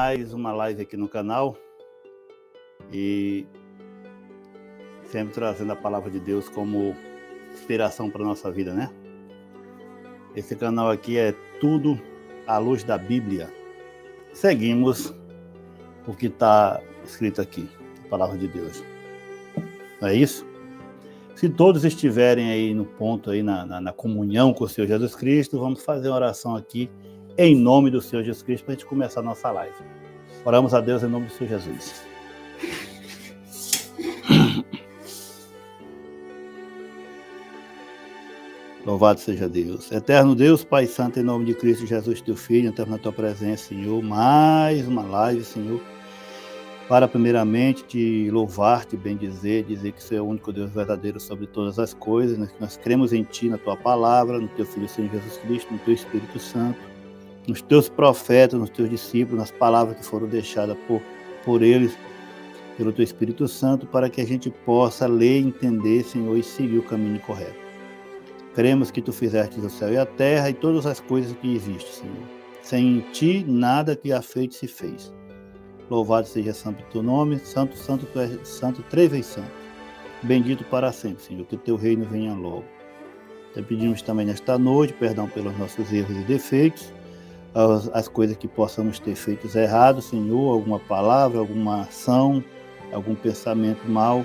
mais uma live aqui no canal e sempre trazendo a palavra de Deus como inspiração para a nossa vida, né? Esse canal aqui é tudo à luz da Bíblia. Seguimos o que está escrito aqui, a palavra de Deus. Não é isso? Se todos estiverem aí no ponto, aí na comunhão com o Senhor Jesus Cristo, vamos fazer uma oração aqui em nome do Senhor Jesus Cristo para a gente começar a nossa live. Oramos a Deus em nome do Senhor Jesus. Louvado seja Deus. Eterno Deus, Pai Santo, em nome de Cristo Jesus, teu Filho, entramos na tua presença, Senhor. Mais uma live, Senhor, para primeiramente te louvar, te bendizer, dizer que você é o único Deus verdadeiro sobre todas as coisas, nós cremos em Ti, na Tua palavra, no Teu Filho, Senhor Jesus Cristo, no Teu Espírito Santo, nos Teus profetas, nos Teus discípulos, nas palavras que foram deixadas por eles, pelo Teu Espírito Santo, para que a gente possa ler, entender, Senhor, e seguir o caminho correto. Cremos que Tu fizeste o céu e a terra e todas as coisas que existem, Senhor. Sem Ti, nada que há feito se fez. Louvado seja santo o Teu nome, santo, santo, Tu és santo, três vezes santo. Bendito para sempre, Senhor, que o Teu reino venha logo. Te pedimos também nesta noite, perdão pelos nossos erros e defeitos, as coisas que possamos ter feito errados, Senhor, alguma palavra, alguma ação, algum pensamento mau.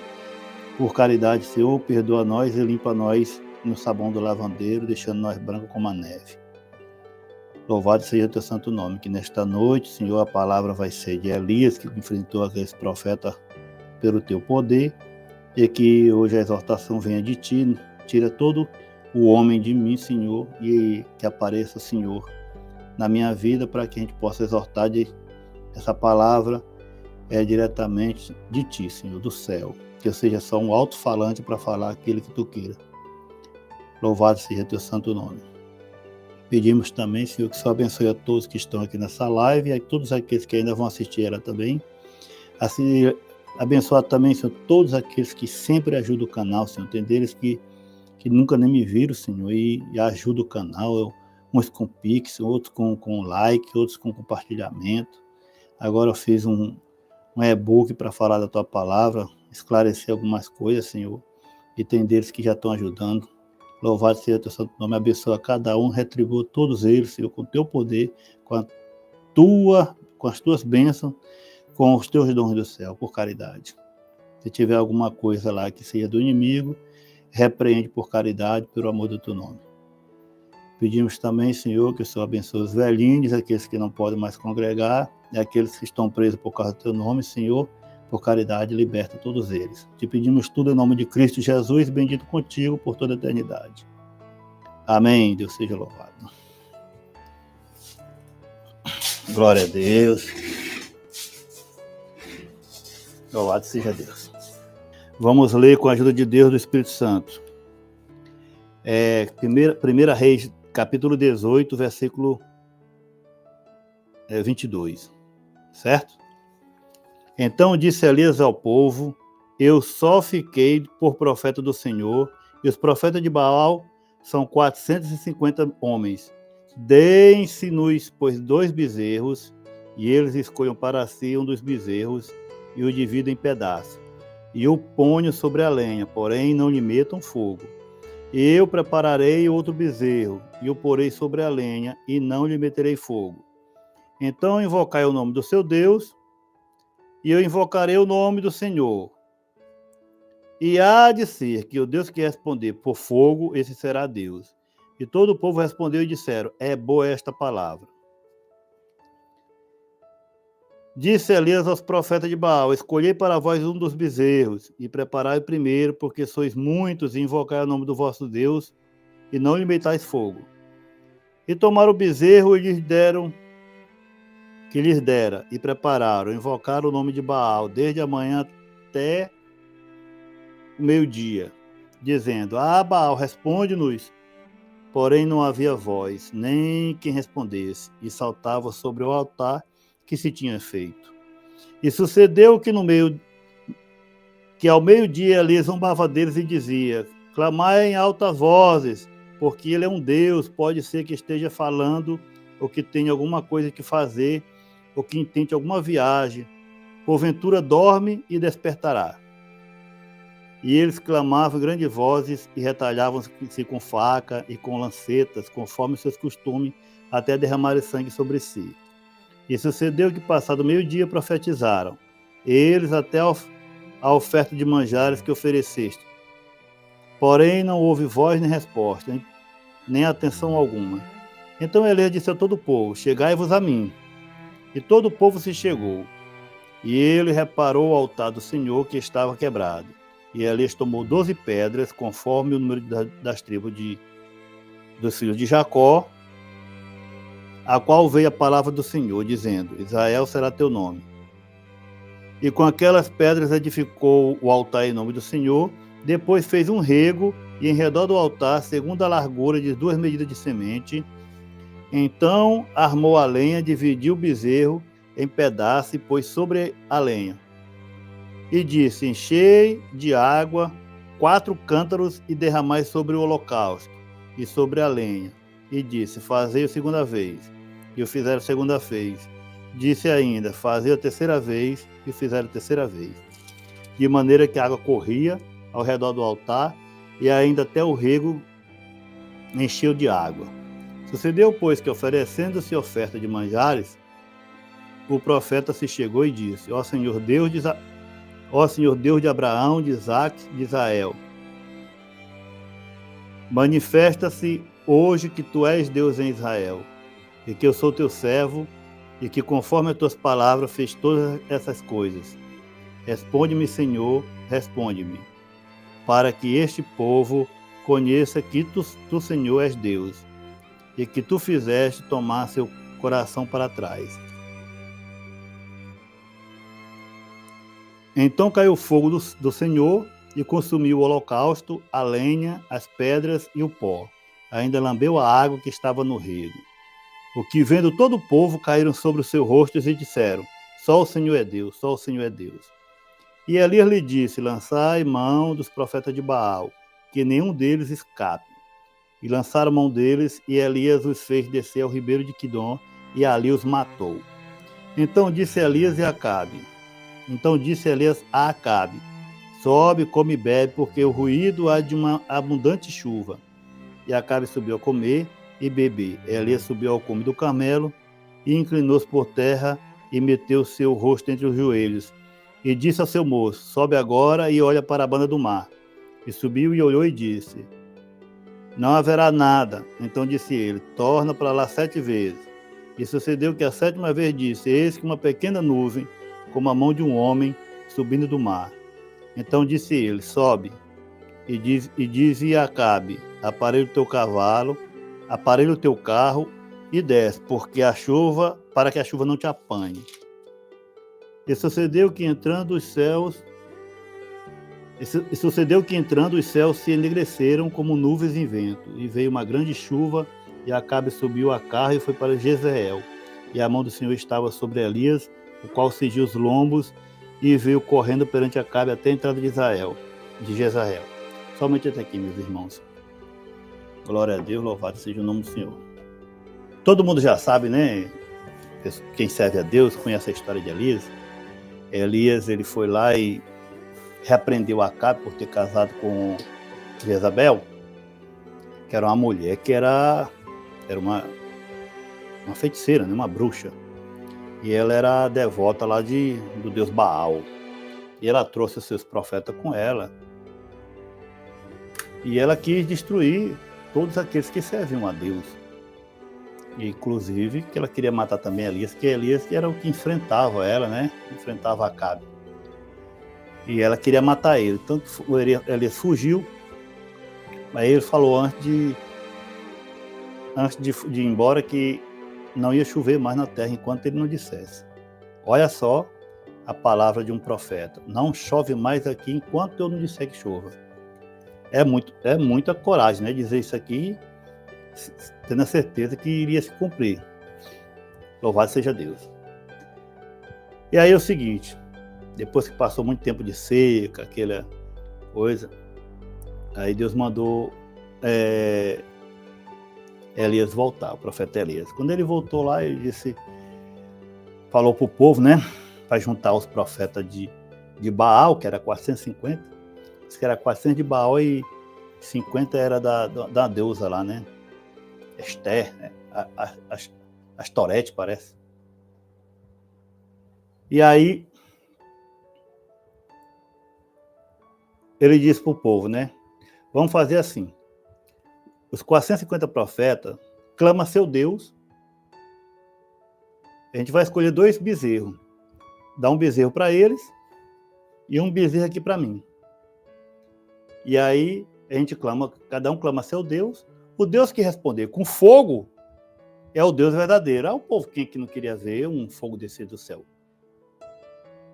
Por caridade, Senhor, perdoa nós e limpa nós no sabão do lavandeiro, deixando nós brancos como a neve. Louvado seja o Teu santo nome, que nesta noite, Senhor, a palavra vai ser de Elias, que enfrentou aqueles profetas pelo Teu poder, e que hoje a exortação venha de Ti, tira todo o homem de mim, Senhor, e que apareça, Senhor, na minha vida, para que a gente possa exortar essa palavra diretamente de Ti, Senhor, do céu. Que eu seja só um alto-falante para falar aquilo que Tu queira. Louvado seja Teu santo nome. Pedimos também, Senhor, que o Senhor abençoe a todos que estão aqui nessa live e a todos aqueles que ainda vão assistir ela também. Assim, abençoar também, Senhor, todos aqueles que sempre ajudam o canal, Senhor. Tem deles que nunca nem me viram, Senhor, e ajudam o canal. Uns com Pix, outros com like, outros com compartilhamento. Agora eu fiz um e-book para falar da Tua palavra, esclarecer algumas coisas, Senhor. E tem deles que já estão ajudando. Louvado seja o Teu santo nome, abençoa cada um, retribua todos eles, Senhor, com o Teu poder, com as Tuas bênçãos, com os Teus dons do céu, por caridade. Se tiver alguma coisa lá que seja do inimigo, repreende por caridade, pelo amor do Teu nome. Pedimos também, Senhor, que o Senhor abençoe os velhinhos, aqueles que não podem mais congregar, e aqueles que estão presos por causa do Teu nome, Senhor, por caridade, liberta todos eles. Te pedimos tudo em nome de Cristo Jesus, bendito contigo por toda a eternidade. Amém. Deus seja louvado. Glória a Deus. Louvado seja Deus. Vamos ler com a ajuda de Deus, do Espírito Santo. 1 Reis, capítulo 18, versículo 22. Certo? Então disse Elias ao povo: eu só fiquei por profeta do Senhor, e os profetas de Baal são 450 homens. Deem-se-nos, pois, 2 bezerros, e eles escolham para si um dos bezerros, e o dividam em pedaços, e o ponham sobre a lenha, porém não lhe metam fogo. Eu prepararei outro bezerro, e o porei sobre a lenha, e não lhe meterei fogo. Então invocai o nome do seu Deus, e eu invocarei o nome do Senhor. E há de ser que o Deus que responder por fogo, esse será Deus. E todo o povo respondeu e disseram: é boa esta palavra. Disse Elias aos profetas de Baal: escolhei para vós um dos bezerros, e preparai o primeiro, porque sois muitos, e invocai o nome do vosso Deus, e não lhe metais fogo. E tomaram o bezerro e lhes deram que lhes dera, e prepararam, invocaram o nome de Baal, desde a manhã até o meio-dia, dizendo: Baal, responde-nos. Porém não havia voz, nem quem respondesse, e saltava sobre o altar que se tinha feito. E sucedeu que ao meio-dia Elias zombava deles e dizia: clamai em altas vozes, porque ele é um Deus, pode ser que esteja falando ou que tenha alguma coisa que fazer, ou que intente alguma viagem, porventura dorme e despertará. E eles clamavam em grandes vozes e retalhavam-se com faca e com lancetas, conforme seus costumes, até derramar sangue sobre si. E sucedeu que, passado meio-dia, profetizaram, eles até a oferta de manjares que ofereceste. Porém, não houve voz nem resposta, nem atenção alguma. Então Elias disse a todo o povo, chegai-vos a mim. E todo o povo se chegou. E ele reparou o altar do Senhor que estava quebrado. E Elias tomou 12 pedras, conforme o número das tribos dos filhos de Jacó, a qual veio a palavra do Senhor, dizendo, Israel será teu nome. E com aquelas pedras edificou o altar em nome do Senhor, depois fez um rego, e em redor do altar, segundo a largura de 2 medidas de semente. Então armou a lenha, dividiu o bezerro em pedaços e pôs sobre a lenha. E disse, enchei de água 4 cântaros e derramai sobre o holocausto e sobre a lenha. E disse, fazei a segunda vez. E o fizeram a segunda vez. Disse ainda, fazei a terceira vez, e o fizeram a terceira vez. De maneira que a água corria ao redor do altar, e ainda até o rego encheu de água. Sucedeu, pois, que oferecendo-se oferta de manjares, o profeta se chegou e disse, ó Senhor Deus de Abraão, de Isaque, de Israel, manifesta-se hoje que tu és Deus em Israel, e que eu sou teu servo, e que conforme as tuas palavras fez todas essas coisas. Responde-me, Senhor, responde-me, para que este povo conheça que tu, Senhor, és Deus, e que tu fizeste tomar seu coração para trás. Então caiu o fogo do Senhor e consumiu o holocausto, a lenha, as pedras e o pó. Ainda lambeu a água que estava no rego. O que vendo todo o povo caíram sobre os seus rostos e disseram, só o Senhor é Deus, só o Senhor é Deus. E Elias lhe disse, lançai mão dos profetas de Baal, que nenhum deles escape. E lançaram mão deles, e Elias os fez descer ao ribeiro de Quidom, e ali os matou. Então disse Elias a Acabe, sobe, come e bebe, porque o ruído há de uma abundante chuva. E Acabe subiu a comer e beber. Elias subiu ao cume do Carmelo, e inclinou-se por terra, e meteu seu rosto entre os joelhos. E disse ao seu moço, sobe agora e olha para a banda do mar. E subiu e olhou e disse, não haverá nada. Então disse ele, torna para lá 7 vezes. E sucedeu que a 7ª vez disse, eis que uma pequena nuvem, como a mão de um homem, subindo do mar. Então disse ele, sobe. E dizia a Acabe, aparelha o teu cavalo, aparelha o teu carro e desce, para que a chuva não te apanhe. E sucedeu que entrando os céus se enegreceram como nuvens em vento, e veio uma grande chuva, e Acabe subiu a carro e foi para Jezreel. E a mão do Senhor estava sobre Elias, o qual cingiu os lombos, e veio correndo perante Acabe até a entrada de Jezreel. Somente até aqui, meus irmãos. Glória a Deus, louvado seja o nome do Senhor. Todo mundo já sabe, né? Quem serve a Deus conhece a história de Elias. Elias, ele foi lá e repreendeu Acabe por ter casado com Jezabel, que era uma mulher que era uma feiticeira, né? Uma bruxa. E ela era devota lá do deus Baal. E ela trouxe os seus profetas com ela. E ela quis destruir todos aqueles que serviam a Deus. E, inclusive, que ela queria matar também Elias, que Elias era o que enfrentava ela, né? Enfrentava Acabe. E ela queria matar ele. Tanto Elias fugiu, mas ele falou antes de ir embora que não ia chover mais na terra enquanto ele não dissesse. Olha só a palavra de um profeta. Não chove mais aqui enquanto eu não disser que chova. É muita coragem, né? Dizer isso aqui, tendo a certeza que iria se cumprir. Louvado seja Deus. E aí é o seguinte, depois que passou muito tempo de seca, aquela coisa, aí Deus mandou Elias voltar, o profeta Elias. Quando ele voltou lá, ele disse, falou para o povo, né? Para juntar os profetas de Baal, que era 450. Diz que era 400 de Baal e 50 era da deusa lá, né? Esther, né? Astorete, parece. E aí, ele disse para o povo, né? Vamos fazer assim. Os 450 profetas clamam a seu Deus. A gente vai escolher 2 bezerros. Dá um bezerro para eles e um bezerro aqui para mim. E aí a gente clama, cada um clama a seu Deus. O Deus que responder com fogo é o Deus verdadeiro. O povo, quem é que não queria ver um fogo descer do céu?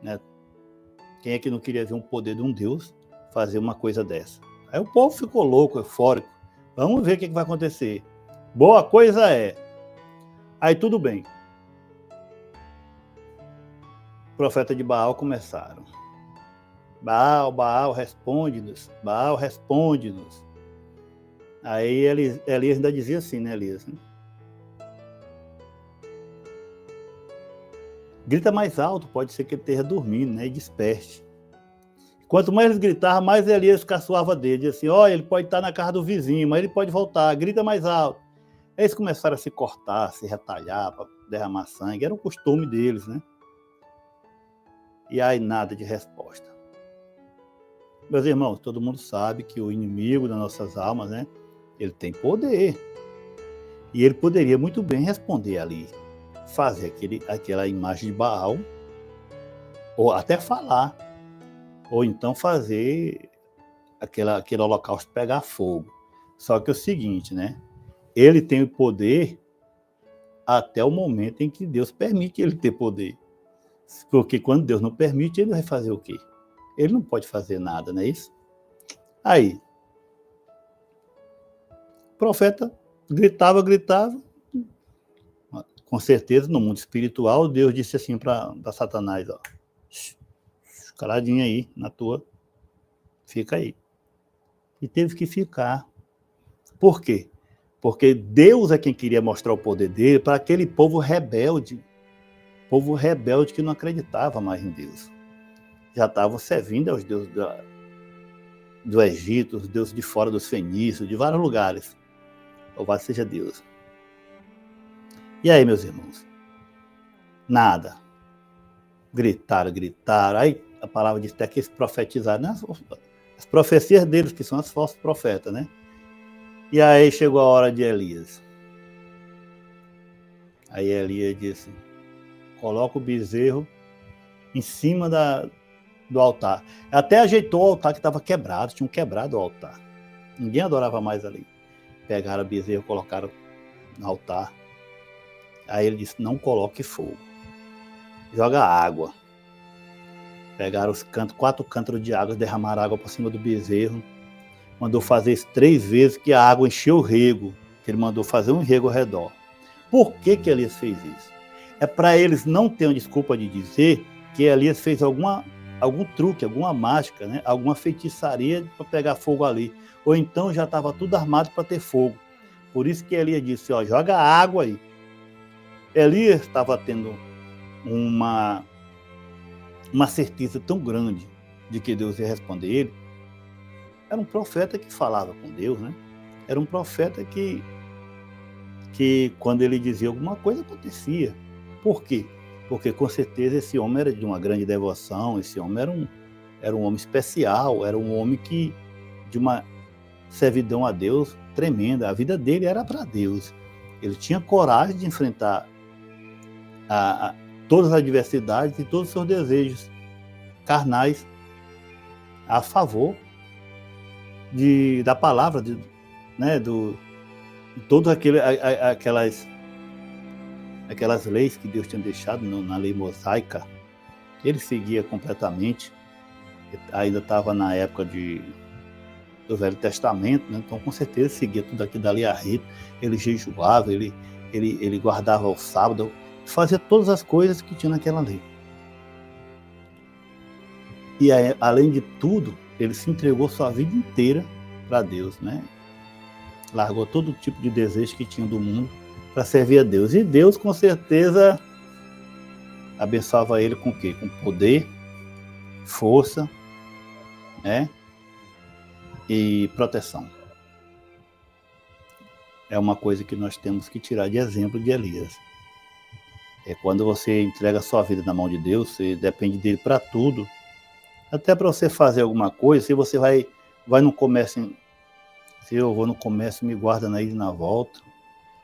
Né? Quem é que não queria ver um poder de um Deus fazer uma coisa dessa? Aí o povo ficou louco, eufórico. Vamos ver o que vai acontecer. Boa coisa é. Aí tudo bem. O profeta de Baal começaram. Baal, responde-nos. Baal, responde-nos. Aí Elias ainda dizia assim, né, Elias? Grita mais alto, pode ser que ele esteja dormindo, né, e desperte. Quanto mais eles gritavam, mais Elias caçoava dele. Dizia assim, olha, ele pode estar na casa do vizinho, mas ele pode voltar, grita mais alto. Aí eles começaram a se cortar, a se retalhar, para derramar sangue. Era o costume deles, né? E aí nada de resposta. Meus irmãos, todo mundo sabe que o inimigo das nossas almas, né? Ele tem poder. E ele poderia muito bem responder ali. Fazer aquela imagem de Baal. Ou até falar. Ou então fazer aquele holocausto pegar fogo. Só que é o seguinte, né? Ele tem o poder até o momento em que Deus permite ele ter poder. Porque quando Deus não permite, ele vai fazer o quê? Ele não pode fazer nada, não é isso? Aí, o profeta gritava. Com certeza, no mundo espiritual, Deus disse assim para Satanás, ó, caladinho aí, na tua, fica aí. E teve que ficar. Por quê? Porque Deus é quem queria mostrar o poder dele para aquele povo rebelde que não acreditava mais em Deus. Já estavam servindo aos deuses do Egito, os deuses de fora dos fenícios, de vários lugares. Louvado seja Deus. E aí, meus irmãos? Nada. Gritaram. Aí a palavra diz até que eles profetizaram, né? As profecias deles, que são as falsos profetas, né? E aí chegou a hora de Elias. Aí Elias disse, coloca o bezerro em cima do altar. Até ajeitou o altar que estava quebrado, tinham quebrado o altar. Ninguém adorava mais ali. Pegaram o bezerro, colocaram no altar. Aí ele disse, não coloque fogo. Joga água. Pegaram os 4 cântaros de água, derramaram água por cima do bezerro. Mandou fazer isso 3 vezes, que a água encheu o rego. Ele mandou fazer um rego ao redor. Por que Elias fez isso? É para eles não terem desculpa de dizer que Elias fez algum truque, alguma mágica, né? Alguma feitiçaria para pegar fogo ali. Ou então já estava tudo armado para ter fogo. Por isso que Elias disse, ó, joga água aí. Elias estava tendo uma certeza tão grande de que Deus ia responder ele. Era um profeta que falava com Deus, né? Era um profeta que quando ele dizia alguma coisa, acontecia. Por quê? Porque com certeza esse homem era de uma grande devoção, esse homem era um homem especial, era um homem de uma servidão a Deus tremenda. A vida dele era para Deus. Ele tinha coragem de enfrentar todas as adversidades e todos os seus desejos carnais a favor da palavra, né, de todas aquelas leis que Deus tinha deixado na lei mosaica. Ele seguia completamente. Ainda estava na época do Velho Testamento, né? Então com certeza seguia tudo aquilo dali a rito. Ele jejuava, ele guardava o sábado, fazia todas as coisas que tinha naquela lei. E além de tudo, ele se entregou sua vida inteira para Deus, né? Largou todo tipo de desejo que tinha do mundo para servir a Deus. E Deus, com certeza, abençoava ele com o quê? Com poder, força, né? E proteção. É uma coisa que nós temos que tirar de exemplo de Elias. É quando você entrega a sua vida na mão de Deus, você depende dele para tudo. Até para você fazer alguma coisa, se você vai no comércio, se eu vou no comércio, me guarda na ida e na volta.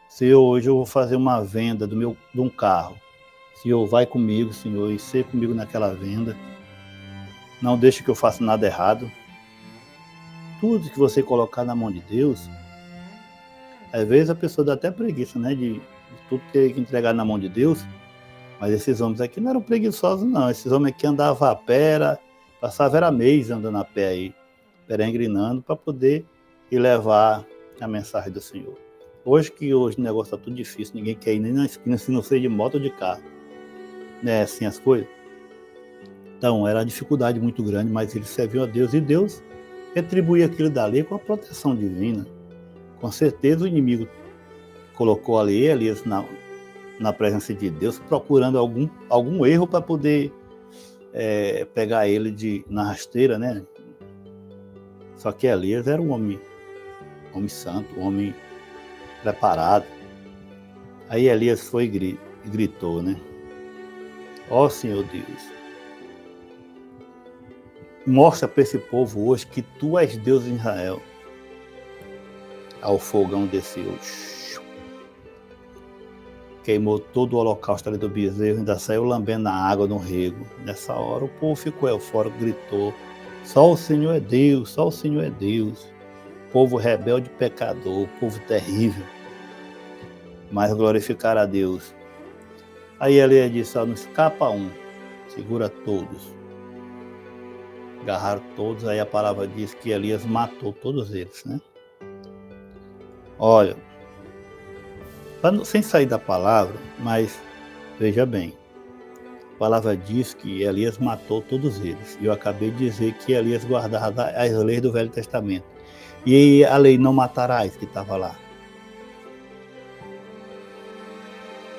Se hoje eu vou fazer uma venda de um carro, Senhor, vai comigo, Senhor, e ser comigo naquela venda. Não deixe que eu faça nada errado. Tudo que você colocar na mão de Deus, às vezes a pessoa dá até preguiça, né, de tudo ter que entregar na mão de Deus. Mas esses homens aqui não eram preguiçosos, não. Esses homens aqui andavam a pé, passavam mês andando a pé aí, peregrinando, para poder ir levar a mensagem do Senhor. Hoje o negócio está tudo difícil, ninguém quer ir nem na esquina se não seja de moto ou de carro. Não é assim as coisas? Então, era uma dificuldade muito grande, mas eles serviam a Deus, e Deus retribuía aquilo dali com a proteção divina. Com certeza o inimigo colocou ali Elias na presença de Deus, procurando algum erro para poder pegar ele na rasteira, né? Só que Elias era um homem santo, um homem preparado. Aí Elias foi e gritou, né? Ó Senhor Deus, mostra para esse povo hoje que tu és Deus em Israel. Ao fogão desceu, queimou todo o holocausto ali do bezerro, ainda saiu lambendo a água no rego. Nessa hora o povo ficou eufórico, gritou, só o Senhor é Deus, só o Senhor é Deus. Povo rebelde, pecador, povo terrível, mas glorificar a Deus. Aí Elias disse, não escapa um, segura todos. Agarraram todos, aí a palavra diz que Elias matou todos eles, né? Olha, sem sair da palavra, mas veja bem, a palavra diz que Elias matou todos eles. E eu acabei de dizer que Elias guardava as leis do Velho Testamento. E a lei não matarás, que estava lá,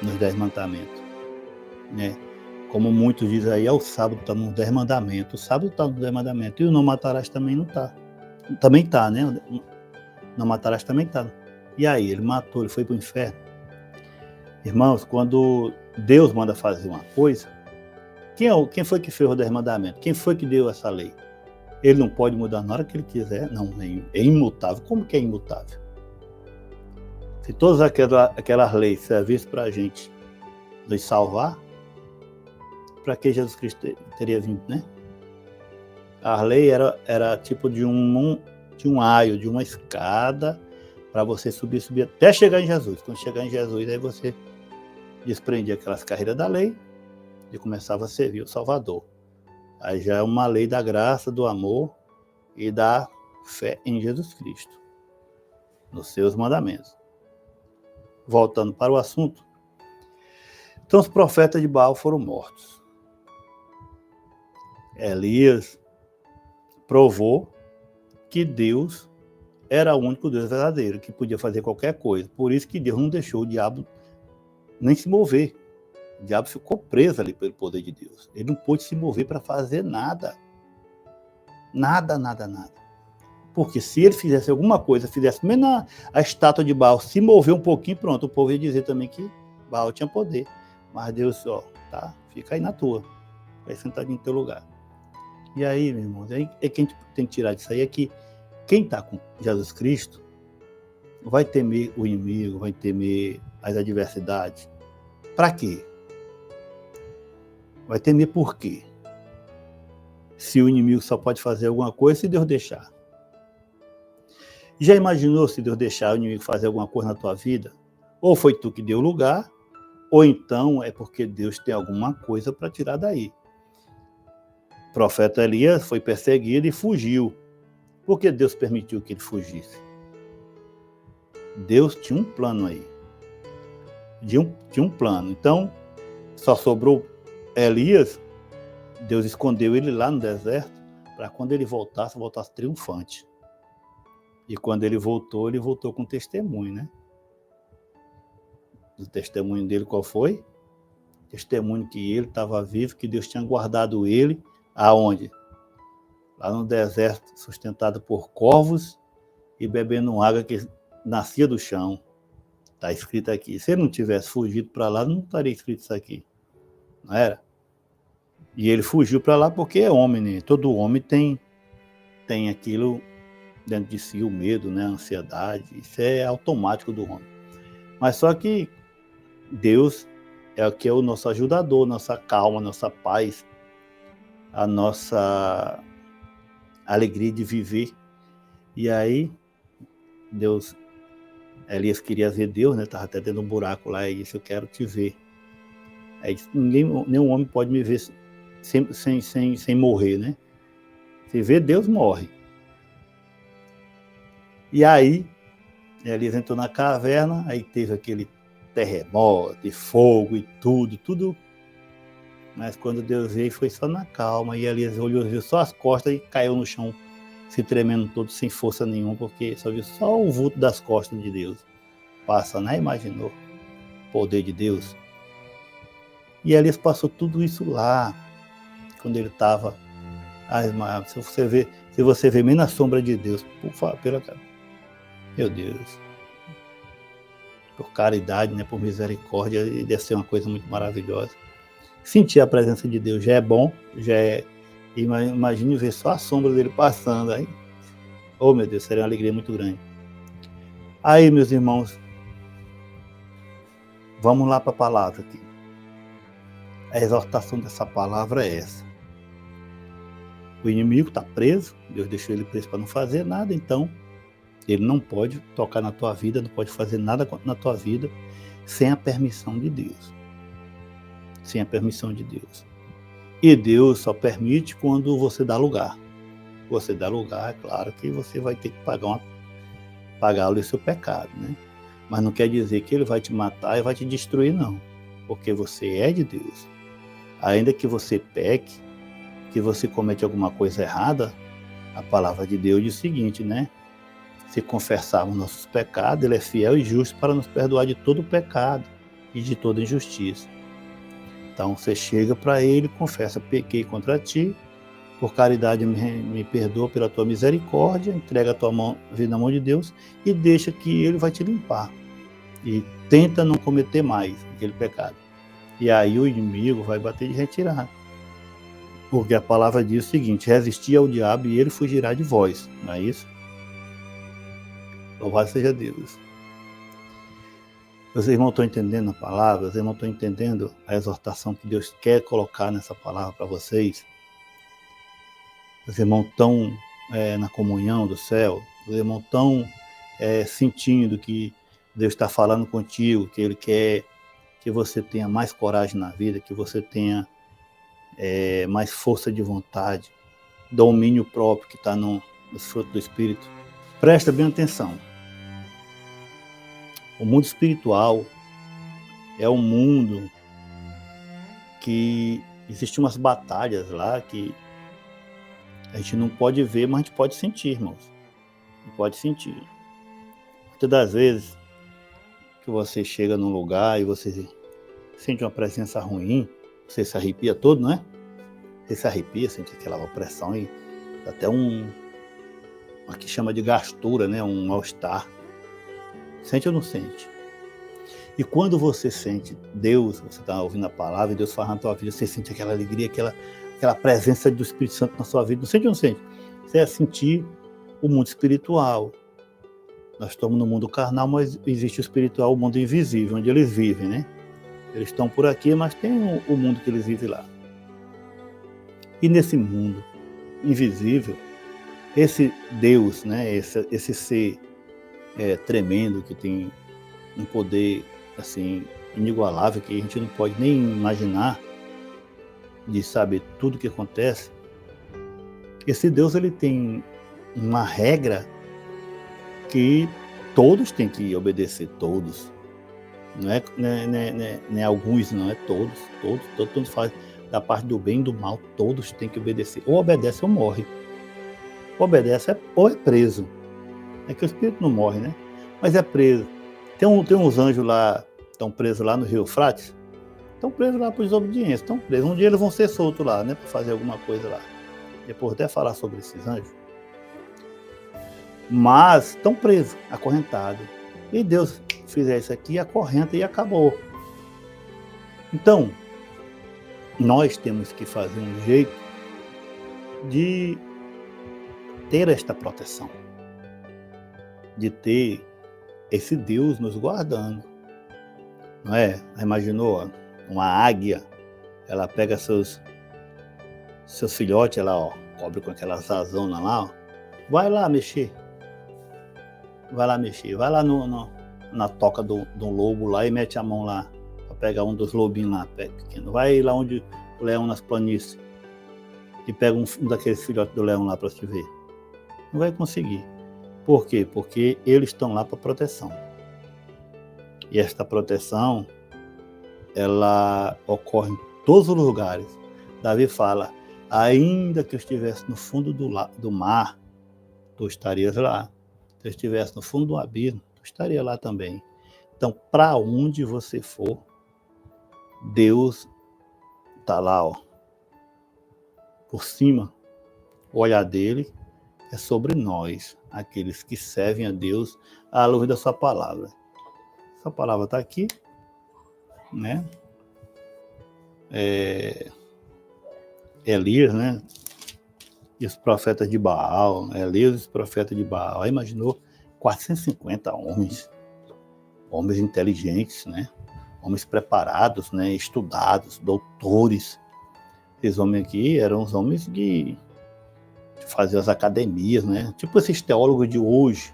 nos 10 mandamentos, né? Como muitos dizem aí, o sábado está nos 10 mandamentos. O sábado está nos 10 mandamentos. E o não matarás também não está. Também está, né? Não matarás também está. E aí, ele matou, ele foi para o inferno. Irmãos, quando Deus manda fazer uma coisa, quem foi que fez os 10 mandamentos? Quem foi que deu essa lei? Ele não pode mudar na hora que ele quiser. Não, é imutável. Como que é imutável? Se todas aquelas leis servissem para a gente nos salvar, para que Jesus Cristo teria vindo, né? A lei era tipo de um aio, de uma escada, para você subir até chegar em Jesus. Quando chegar em Jesus, aí você desprendia aquelas carreiras da lei e começava a servir o Salvador. Aí já é uma lei da graça, do amor e da fé em Jesus Cristo, nos seus mandamentos. Voltando para o assunto, então os profetas de Baal foram mortos. Elias provou que Deus era o único Deus verdadeiro, que podia fazer qualquer coisa. Por isso que Deus não deixou o diabo nem se mover. O diabo ficou preso ali pelo poder de Deus. Ele não pôde se mover para fazer nada. Nada, nada, nada. Porque se ele fizesse alguma coisa, fizesse menos a estátua de Baal se mover um pouquinho, pronto, o povo ia dizer também que Baal tinha poder. Mas Deus, tá, fica aí na tua. Vai sentadinho no teu lugar. E aí, meu irmão, é quem tem que tirar disso aí é que quem está com Jesus Cristo vai temer o inimigo, vai temer as adversidades. Para quê? Vai temer por quê? Se o inimigo só pode fazer alguma coisa se Deus deixar. Já imaginou se Deus deixar o inimigo fazer alguma coisa na tua vida? Ou foi tu que deu lugar, ou então é porque Deus tem alguma coisa para tirar daí. O profeta Elias foi perseguido e fugiu. Por que Deus permitiu que ele fugisse? Deus tinha um plano aí. Tinha um plano. Então, só sobrou Elias. Deus escondeu ele lá no deserto para quando ele voltasse triunfante. E quando ele voltou com testemunho, né? O testemunho dele qual foi? testemunho que ele estava vivo, que Deus tinha guardado ele, aonde? Lá no deserto, sustentado por corvos e bebendo água que nascia do chão. Está escrito aqui. Se ele não tivesse fugido para lá, não estaria escrito isso aqui. Não era? E ele fugiu para lá porque é homem, né? Todo homem tem aquilo dentro de si, o medo, né? A ansiedade. Isso é automático do homem. Mas só que Deus é o que é o nosso ajudador, nossa calma, nossa paz, a nossa alegria de viver. E aí, Elias queria ver Deus, né? Estava até dentro de um buraco lá e disse, eu quero te ver. Aí disse, nenhum homem pode me ver sem morrer, né? Se vê Deus, morre. E aí, Elias entrou na caverna, aí teve aquele terremoto, e fogo e tudo. Mas quando Deus veio, foi só na calma. E Elias olhou, viu só as costas e caiu no chão, se tremendo todo, sem força nenhuma, porque só viu só o vulto das costas de Deus. Passa, né? Imaginou o poder de Deus. E Elias passou tudo isso lá, quando ele estava. Se você vê menos a sombra de Deus, por favor, meu Deus, por caridade, né, por misericórdia, deve ser uma coisa muito maravilhosa. Sentir a presença de Deus já é bom, imagine ver só a sombra dele passando aí. Oh, meu Deus, seria uma alegria muito grande. Aí, meus irmãos, vamos lá para a palavra aqui. A exortação dessa palavra é essa. O inimigo está preso, Deus deixou ele preso para não fazer nada, então ele não pode tocar na tua vida, não pode fazer nada na tua vida sem a permissão de Deus. Sem a permissão de Deus. E Deus só permite quando você dá lugar. Você dá lugar, é claro que você vai ter que pagar o seu pecado, né? Mas não quer dizer que ele vai te matar e vai te destruir, não. Porque você é de Deus. Ainda que você peque, que você comete alguma coisa errada, a palavra de Deus diz o seguinte, né? Se confessarmos nossos pecados, ele é fiel e justo para nos perdoar de todo o pecado e de toda injustiça. Então você chega para ele, confessa, pequei contra ti, por caridade me perdoa pela tua misericórdia, entrega a tua vida na mão de Deus e deixa que ele vai te limpar. E tenta não cometer mais aquele pecado. E aí o inimigo vai bater de retirada. Porque a palavra diz o seguinte, resistir ao diabo e ele fugirá de vós. Não é isso? Louvado seja Deus. Os irmãos estão entendendo a palavra? Os irmãos estão entendendo a exortação que Deus quer colocar nessa palavra para vocês? Os irmãos estão na comunhão do céu? Os irmãos estão sentindo que Deus está falando contigo, que Ele quer que você tenha mais coragem na vida, que você tenha mais força de vontade, domínio próprio que está nos frutos do Espírito? Presta bem atenção. O mundo espiritual é um mundo que existem umas batalhas lá que a gente não pode ver, mas a gente pode sentir, irmãos. A gente pode sentir. Muitas das vezes que você chega num lugar e você sente uma presença ruim, você se arrepia todo, não é? Você se arrepia, sente aquela opressão e até aqui chama de gastura, né? Um mal-estar. Sente ou não sente? E quando você sente Deus, você está ouvindo a palavra e Deus fala na tua vida, você sente aquela alegria, aquela presença do Espírito Santo na sua vida. Não sente ou não sente? Você é sentir o mundo espiritual. Nós estamos no mundo carnal, mas existe o espiritual, o mundo invisível, onde eles vivem, né? Eles estão por aqui, mas tem o mundo que eles vivem lá. E nesse mundo invisível, esse Deus, né? Esse ser tremendo, que tem um poder assim inigualável, que a gente não pode nem imaginar, de saber tudo o que acontece. Esse Deus, ele tem uma regra que todos têm que obedecer, todos. Não é alguns, não é todos fazem da parte do bem e do mal, todos têm que obedecer. Ou obedece ou morre. Obedece ou é preso. É que o espírito não morre, né? Mas é preso. Tem uns anjos lá, estão presos lá no Rio Eufrates, Estão presos lá por desobediência, estão presos. Um dia eles vão ser soltos lá, né, para fazer alguma coisa lá. Depois até falar sobre esses anjos. Mas estão presos, acorrentados. E Deus fizer isso aqui, acorrenta e acabou. Então, nós temos que fazer um jeito de ter esta proteção. De ter esse Deus nos guardando. Não é? Imaginou uma águia, ela pega seus filhotes, ela cobre com aquelas asazonas lá, vai lá mexer. Vai lá na toca do lobo lá e mete a mão lá, para pegar um dos lobinhos lá, pequeno. Vai lá onde o leão nas planícies e pega um daqueles filhotes do leão lá para te ver. Não vai conseguir. Por quê? Porque eles estão lá para proteção. E esta proteção, ela ocorre em todos os lugares. Davi fala, ainda que eu estivesse no fundo do mar, tu estarias lá. Se eu estivesse no fundo do abismo, tu estaria lá também. Então, para onde você for, Deus está lá, por cima. O olhar dele é sobre nós, aqueles que servem a Deus à luz da sua palavra. Essa palavra está aqui, né? Elias, né? E os profetas de Baal, Elias e os profetas de Baal. Aí imaginou 450 homens inteligentes, né? Homens preparados, né? Estudados, doutores. Esses homens aqui eram os homens que faziam as academias, né? Tipo esses teólogos de hoje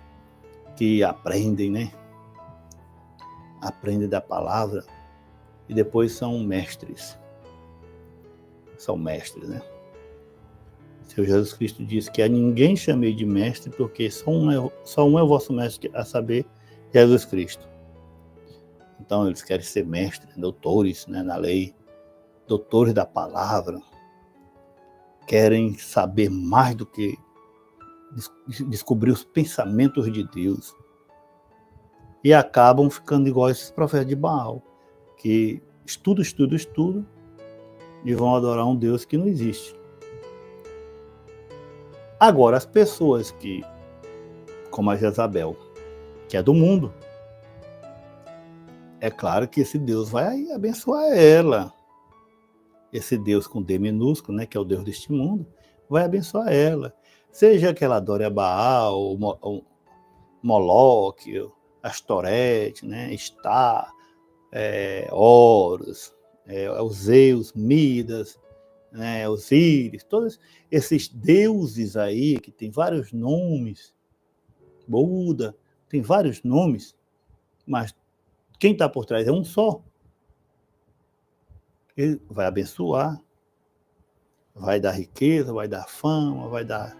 que aprendem, né? Aprendem da palavra e depois são mestres. São mestres, né? O Senhor Jesus Cristo disse que a ninguém chamei de mestre, porque só um é o vosso mestre, a saber, Jesus Cristo. Então eles querem ser mestres, doutores, né, na lei, doutores da palavra, querem saber mais do que descobrir os pensamentos de Deus. E acabam ficando igual esses profetas de Baal, que estudam e vão adorar um Deus que não existe. Agora, as pessoas que, como a Jezabel, que é do mundo, é claro que esse Deus vai abençoar ela. Esse Deus com D minúsculo, né, que é o Deus deste mundo, vai abençoar ela. Seja que ela adore a Baal, o Moloque, Astorete, né, Star, Horus, os Zeus, Midas, né, Osíris, todos esses deuses aí, que tem vários nomes, Buda, tem vários nomes, mas quem está por trás é um só. Ele vai abençoar, vai dar riqueza, vai dar fama, vai dar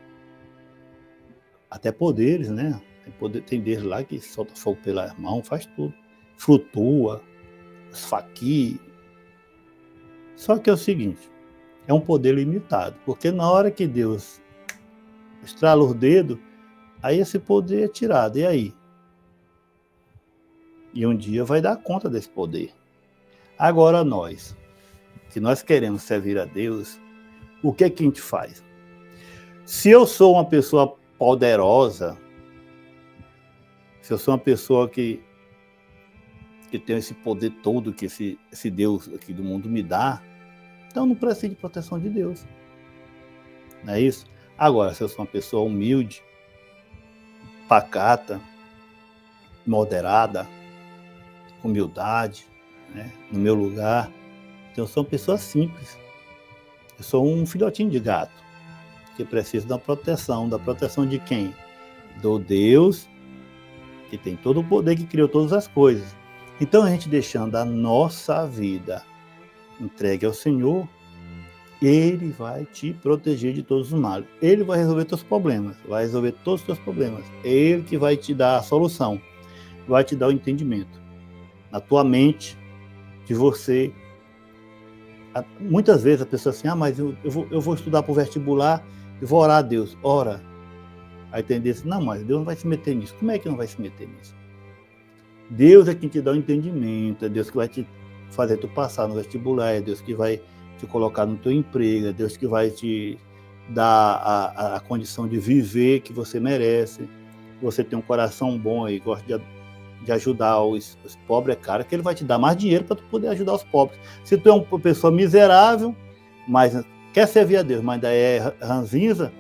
até poderes, né? Tem deles lá que solta fogo pelas mãos, faz tudo. Flutua, esfaqueia. Só que é o seguinte, é um poder limitado, porque na hora que Deus estrala os dedos, aí esse poder é tirado, e aí? E um dia vai dar conta desse poder. Agora nós, que nós queremos servir a Deus, o que é que a gente faz? Se eu sou uma pessoa poderosa, se eu sou uma pessoa que tem esse poder todo que esse Deus aqui do mundo me dá, então não preciso de proteção de Deus. Não é isso? Agora, se eu sou uma pessoa humilde, pacata, moderada, com humildade, né, no meu lugar, então eu sou uma pessoa simples. Eu sou um filhotinho de gato, que precisa da proteção de quem? Do Deus, que tem todo o poder, que criou todas as coisas. Então a gente deixando a nossa vida entregue ao Senhor, Ele vai te proteger de todos os males. Ele vai resolver teus problemas, vai resolver todos os teus problemas. É Ele que vai te dar a solução, vai te dar o entendimento. Na tua mente, de você. Muitas vezes a pessoa assim, mas eu vou estudar para o vestibular, eu vou orar a Deus. Ora. Aí tem desse, não, mas Deus não vai se meter nisso. Como é que não vai se meter nisso? Deus é quem te dá o entendimento, é Deus que vai te fazer tu passar no vestibular, é Deus que vai te colocar no teu emprego, é Deus que vai te dar a condição de viver que você merece. Você tem um coração bom e gosta de ajudar os pobres, é claro que ele vai te dar mais dinheiro para tu poder ajudar os pobres. Se tu é uma pessoa miserável, mas quer servir a Deus, mas ainda é ranzinza,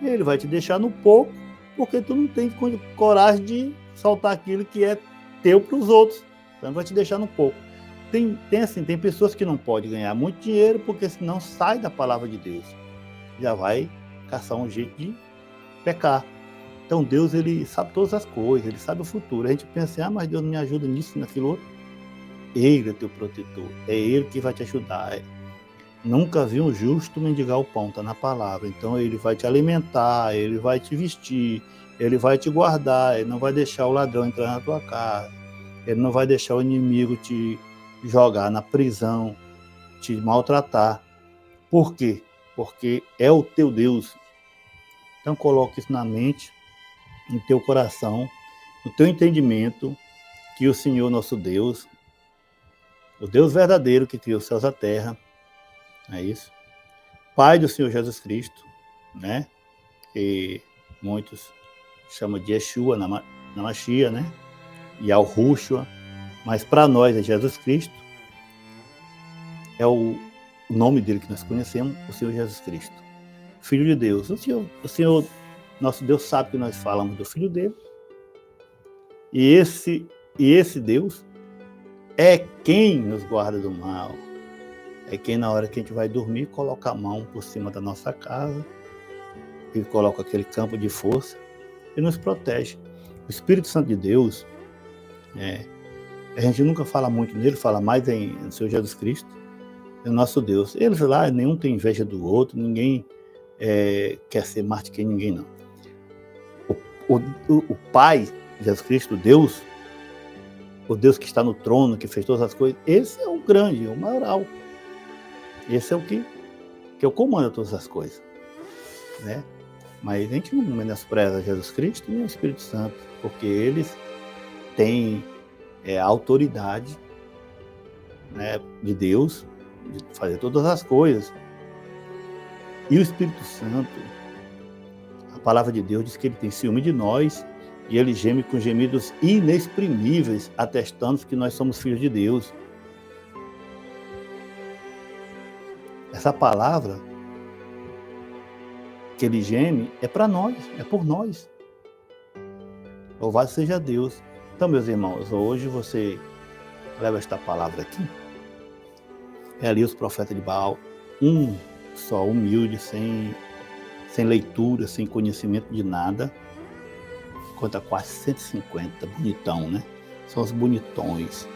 ele vai te deixar no pouco, porque tu não tem coragem de soltar aquilo que é teu para os outros. Então vai te deixar no pouco. Tem pessoas que não podem ganhar muito dinheiro, porque senão sai da palavra de Deus. Já vai caçar um jeito de pecar. Então Deus, ele sabe todas as coisas, ele sabe o futuro. A gente pensa, mas Deus me ajuda nisso, naquilo outro. Ele é teu protetor, é ele que vai te ajudar. Nunca vi um justo mendigar o pão, está na palavra. Então ele vai te alimentar, ele vai te vestir, ele vai te guardar, ele não vai deixar o ladrão entrar na tua casa, ele não vai deixar o inimigo te jogar na prisão, te maltratar. Por quê? Porque é o teu Deus. Então coloque isso na mente, no teu coração, no teu entendimento, que o Senhor nosso Deus, o Deus verdadeiro que criou os céus e a terra, é isso? Pai do Senhor Jesus Cristo, né? Que muitos chamam de Yeshua, Namashia, né? E Yahushua, mas para nós é Jesus Cristo, é o nome dele que nós conhecemos, o Senhor Jesus Cristo, Filho de Deus. O Senhor, nosso Deus, sabe que nós falamos do Filho dele, e esse Deus é quem nos guarda do mal. É quem, na hora que a gente vai dormir, coloca a mão por cima da nossa casa, e coloca aquele campo de força e nos protege. O Espírito Santo de Deus, a gente nunca fala muito nele, fala mais no Senhor Jesus Cristo, é o nosso Deus. Eles lá, nenhum tem inveja do outro, ninguém quer ser mais do que ninguém, não. O Pai, Jesus Cristo, Deus, o Deus que está no trono, que fez todas as coisas, esse é o grande, o maioral. Esse é o que eu comando todas as coisas, né? Mas a gente não menospreza Jesus Cristo nem o Espírito Santo, porque eles têm a autoridade, né, de Deus, de fazer todas as coisas. E o Espírito Santo, a palavra de Deus diz que ele tem ciúme de nós e ele geme com gemidos inexprimíveis, atestando que nós somos filhos de Deus. Essa palavra que ele geme é para nós, é por nós. Louvado seja Deus. Então, meus irmãos, hoje você leva esta palavra aqui. É ali os profetas de Baal, só humilde, sem leitura, sem conhecimento de nada, conta quase 150, bonitão, né? São os bonitões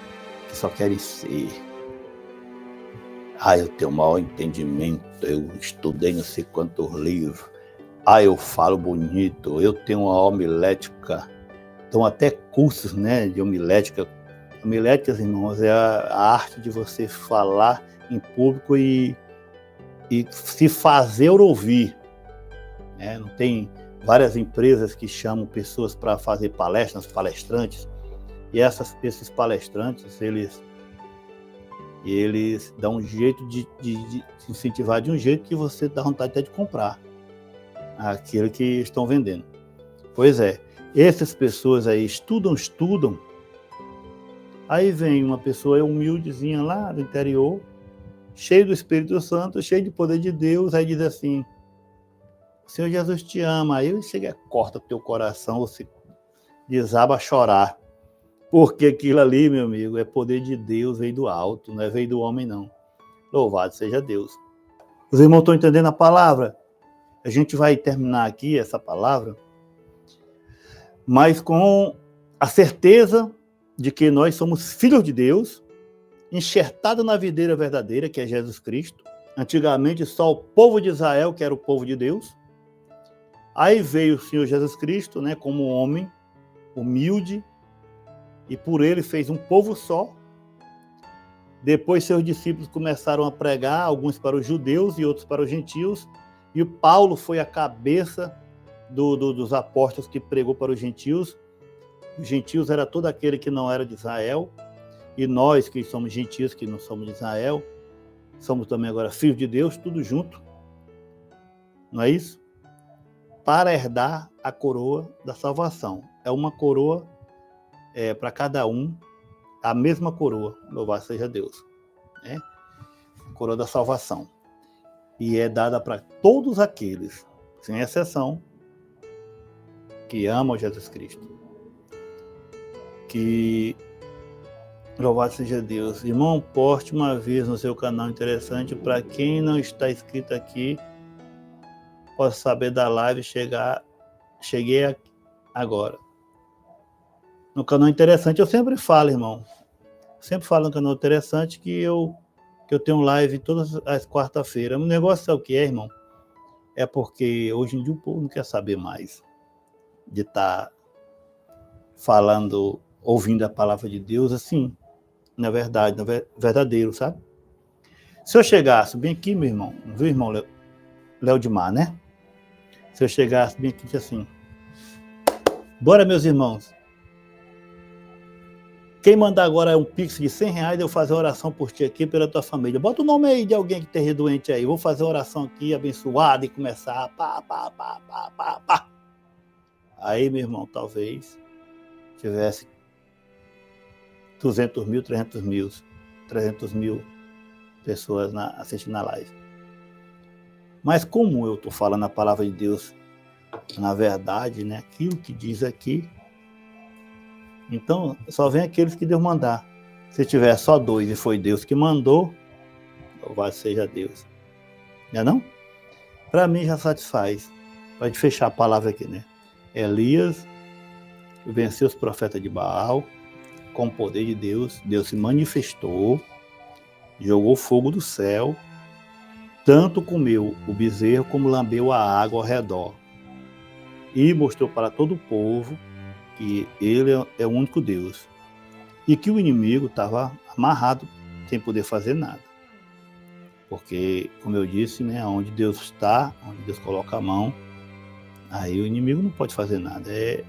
que só querem ser. Eu tenho o maior entendimento, eu estudei não sei quantos livros. Eu falo bonito, eu tenho uma homilética. Então até cursos, né, de homilética. Homiléticas, irmãos, é a arte de você falar em público e se fazer ouvir. Não tem várias empresas que chamam pessoas para fazer palestrantes, e esses palestrantes, eles dão um jeito de incentivar de um jeito que você dá vontade até de comprar aquilo que estão vendendo. Pois é, essas pessoas aí estudam, aí vem uma pessoa humildezinha lá do interior, cheio do Espírito Santo, cheio de poder de Deus, aí diz assim: o Senhor Jesus te ama. Aí ele chega, corta o teu coração, você desaba a chorar. Porque aquilo ali, meu amigo, é poder de Deus, veio do alto, não é veio do homem, não. Louvado seja Deus. Os irmãos estão entendendo a palavra? A gente vai terminar aqui essa palavra, mas com a certeza de que nós somos filhos de Deus, enxertados na videira verdadeira, que é Jesus Cristo. Antigamente, só o povo de Israel, que era o povo de Deus. Aí veio o Senhor Jesus Cristo, né, como homem, humilde, e por ele fez um povo só. Depois seus discípulos começaram a pregar, alguns para os judeus e outros para os gentios, e o Paulo foi a cabeça dos apóstolos que pregou para os gentios. Os gentios era todo aquele que não era de Israel, e nós que somos gentios, que não somos de Israel, somos também agora filhos de Deus, tudo junto, não é isso? Para herdar a coroa da salvação. É uma coroa para cada um, a mesma coroa, louvado seja Deus, né? A coroa da salvação. E é dada para todos aqueles, sem exceção, que amam Jesus Cristo. Que louvado seja Deus. Irmão, poste uma vez no seu canal interessante para quem não está inscrito aqui, possa saber da live. Cheguei agora. No canal interessante eu sempre falo, irmão. Sempre falo no canal interessante que eu tenho live todas as quarta-feiras. O negócio é o que é, irmão? É porque hoje em dia o povo não quer saber mais de estar falando, ouvindo a palavra de Deus assim, na verdade, verdadeiro, sabe? Se eu chegasse bem aqui, meu irmão, viu, irmão Léo de Mar, né? Se eu chegasse bem aqui, disse assim: bora, meus irmãos. Quem mandar agora um pix de R$100, eu vou fazer uma oração por ti aqui, pela tua família. Bota o nome aí de alguém que esteja doente aí. Vou fazer uma oração aqui, abençoada, e começar. Pá. Aí, meu irmão, talvez tivesse 200 mil, 300 mil pessoas assistindo a live. Mas como eu estou falando a palavra de Deus, na verdade, né, aquilo que diz aqui, então só vem aqueles que Deus mandar. Se tiver só 2 e foi Deus que mandou, louvado seja Deus. Não é não? Para mim já satisfaz. Para gente fechar a palavra aqui, né? Elias venceu os profetas de Baal com o poder de Deus. Deus se manifestou, jogou fogo do céu, tanto comeu o bezerro como lambeu a água ao redor. E mostrou para todo o povo que ele é o único Deus. E que o inimigo estava amarrado, sem poder fazer nada. Porque, como eu disse, né, onde Deus está, onde Deus coloca a mão, aí o inimigo não pode fazer nada. É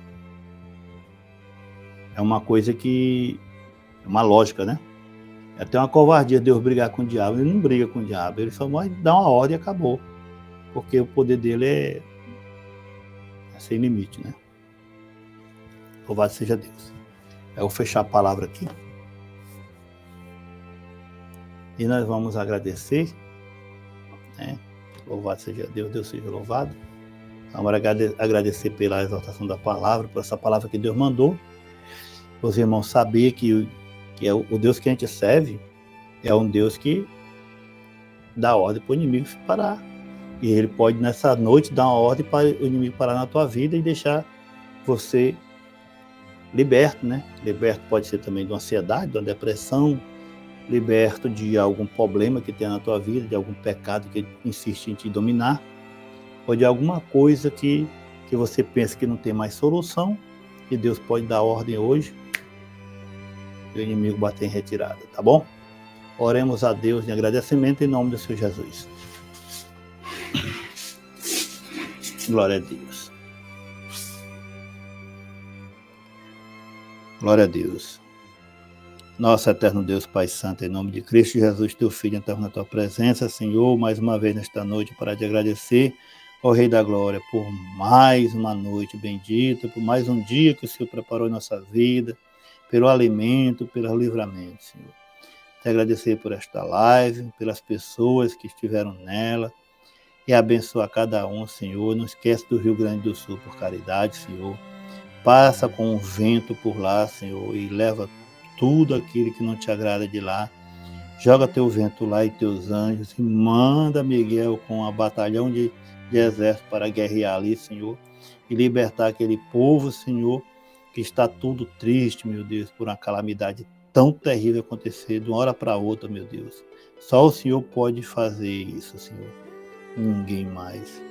uma coisa que... é uma lógica, né? É até uma covardia Deus brigar com o diabo. Ele não briga com o diabo, ele só vai dar uma ordem e acabou. Porque o poder dele é sem limite, né? Louvado seja Deus. Eu vou fechar a palavra aqui. E nós vamos agradecer, né? Louvado seja Deus, Deus seja louvado. Vamos agradecer pela exaltação da palavra, por essa palavra que Deus mandou. Os irmãos saber que é o Deus que a gente serve é um Deus que dá ordem para o inimigo parar. E ele pode, nessa noite, dar uma ordem para o inimigo parar na tua vida e deixar você liberto, né? Liberto pode ser também de uma ansiedade, de uma depressão, liberto de algum problema que tem na tua vida, de algum pecado que insiste em te dominar, ou de alguma coisa que você pensa que não tem mais solução, e Deus pode dar ordem hoje, e o inimigo bater em retirada, tá bom? Oremos a Deus em agradecimento em nome do Senhor Jesus. Glória a Deus. Glória a Deus. Nosso eterno Deus, Pai Santo, em nome de Cristo Jesus, teu Filho, entramos na tua presença, Senhor, mais uma vez nesta noite para te agradecer, ó Rei da Glória, por mais uma noite bendita, por mais um dia que o Senhor preparou em nossa vida, pelo alimento, pelo livramento, Senhor. Te agradecer por esta live, pelas pessoas que estiveram nela, e abençoa cada um, Senhor. Não esquece do Rio Grande do Sul, por caridade, Senhor. Passa com o vento por lá, Senhor, e leva tudo aquilo que não te agrada de lá. Joga teu vento lá e teus anjos, e manda Miguel com a batalhão de exército para guerrear ali, Senhor, e libertar aquele povo, Senhor, que está tudo triste, meu Deus, por uma calamidade tão terrível acontecer de uma hora para outra, meu Deus. Só o Senhor pode fazer isso, Senhor. Ninguém mais.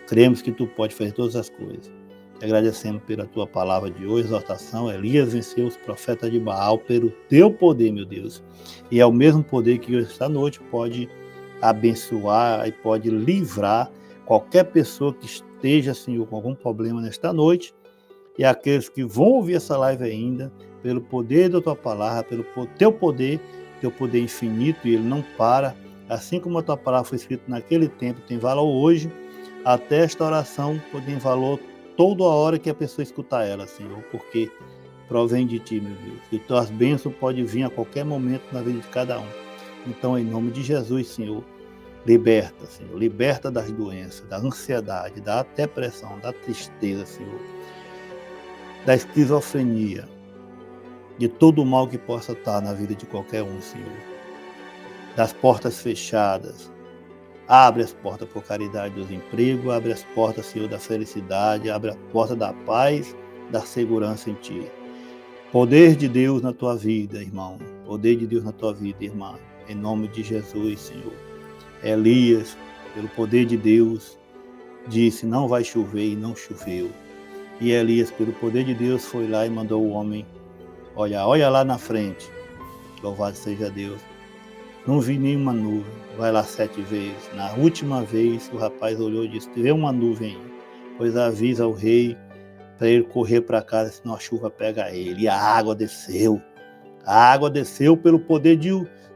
Cremos que tu pode fazer todas as coisas. Te agradecemos pela tua palavra de hoje, exortação. Elias venceu os profetas de Baal pelo teu poder, meu Deus. E é o mesmo poder que hoje, esta noite, pode abençoar e pode livrar qualquer pessoa que esteja, Senhor, com algum problema nesta noite. E aqueles que vão ouvir essa live ainda, pelo poder da tua palavra, pelo teu poder infinito, e ele não para. Assim como a tua palavra foi escrita naquele tempo, tem valor hoje, até esta oração tem valor toda a hora que a pessoa escutar ela, Senhor, porque provém de ti, meu Deus. E tuas bênçãos podem vir a qualquer momento na vida de cada um. Então, em nome de Jesus, Senhor, liberta, Senhor, liberta das doenças, da ansiedade, da depressão, da tristeza, Senhor, da esquizofrenia, de todo o mal que possa estar na vida de qualquer um, Senhor. Das portas fechadas, abre as portas por caridade dos empregos, abre as portas, Senhor, da felicidade, abre a porta da paz, da segurança em ti. Poder de Deus na tua vida, irmão. Poder de Deus na tua vida, irmã. Em nome de Jesus, Senhor. Elias, pelo poder de Deus, disse, não vai chover, e não choveu. E Elias, pelo poder de Deus, foi lá e mandou o homem, olha lá na frente. Louvado seja Deus. Não vi nenhuma nuvem. Vai lá 7 vezes. Na última vez, o rapaz olhou e disse, vê uma nuvem aí. Pois avisa ao rei para ele correr para casa, senão a chuva pega ele. E a água desceu. A água desceu pelo poder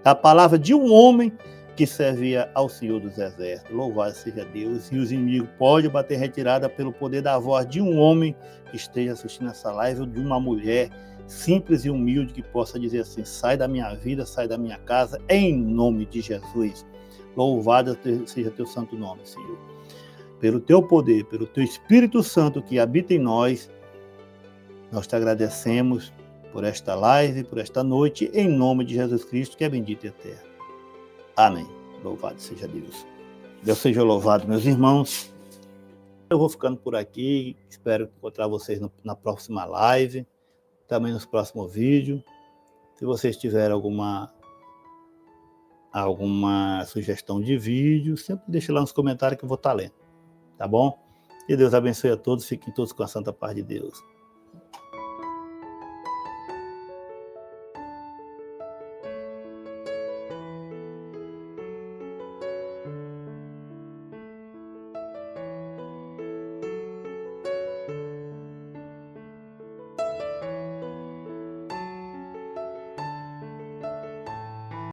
da palavra de um homem que servia ao Senhor dos Exércitos. Louvado seja Deus. E os inimigos podem bater retirada pelo poder da voz de um homem que esteja assistindo essa live, ou de uma mulher simples e humilde que possa dizer assim, sai da minha vida, sai da minha casa, em nome de Jesus. Louvado seja teu santo nome, Senhor. Pelo teu poder, pelo teu Espírito Santo que habita em nós, nós te agradecemos por esta live, por esta noite, em nome de Jesus Cristo, que é bendito e eterno. Amém. Louvado seja Deus. Deus seja louvado, meus irmãos. Eu vou ficando por aqui, espero encontrar vocês na próxima live, também nos próximos vídeos. Se vocês tiverem alguma sugestão de vídeo, sempre deixe lá nos comentários que eu vou estar lendo, tá bom? Que Deus abençoe a todos, fiquem todos com a santa paz de Deus.